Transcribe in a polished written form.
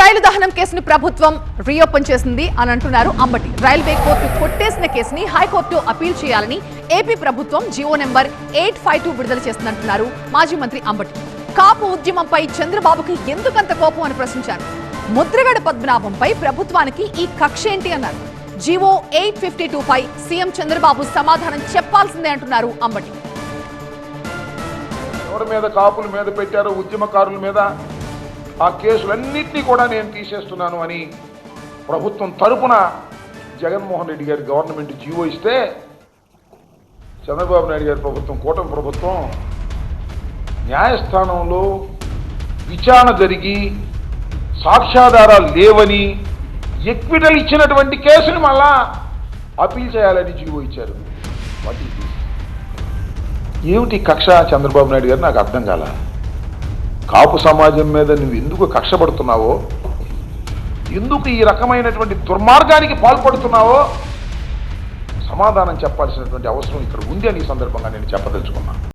రైలు దహనం కేసును ప్రభుత్వం రీఓపెన్ చేసింది అని అంటున్నారు అంబటి. రైల్వే కోర్టు కొట్టేసిన కేసుని హైకోర్టు అపీల్ చేయాలని ఏపీ ప్రభుత్వం జీవో నెంబర్ 852 విడుదల చేస్తుందంటున్నారు మాజీ మంత్రి అంబటి. కాపు ఉద్యమంపై చంద్రబాబుకి ఎందుకంత కోపం అని ప్రశ్నించారు. ముద్రగడ పద్మనాభంపై ప్రభుత్వానికి ఈ కక్ష ఏంటి అన్నారు. జీవో 852 పై సీఎం చంద్రబాబు సమాధానం చెప్పాల్సిందే అంటున్నారు అంబటి. ఎవరి మీద కాపుల మీద పెట్టారో ఉద్యమకారుల మీద ఆ కేసులన్నింటినీ కూడా నేను తీసేస్తున్నాను అని ప్రభుత్వం తరపున జగన్మోహన్ రెడ్డి గారి గవర్నమెంట్ జీవో ఇస్తే చంద్రబాబు నాయుడు గారి ప్రభుత్వం, కూటమి ప్రభుత్వం న్యాయస్థానంలో విచారణ జరిగి సాక్ష్యాధారాలు లేవని ఎక్విటల్ ఇచ్చినటువంటి కేసుని మళ్ళా అపీల్ చేయాలని జీవో ఇచ్చారు. ఏమిటి కక్ష చంద్రబాబు నాయుడు గారు? నాకు అర్థం కాల. కాపు సమాజం మీద నువ్వు ఎందుకు కక్ష పడుతున్నావో, ఎందుకు ఈ రకమైనటువంటి దుర్మార్గానికి పాల్పడుతున్నావో సమాధానం చెప్పాల్సినటువంటి అవసరం ఇక్కడ ఉంది అని ఈ సందర్భంగా నేను చెప్పదలుచుకున్నాను.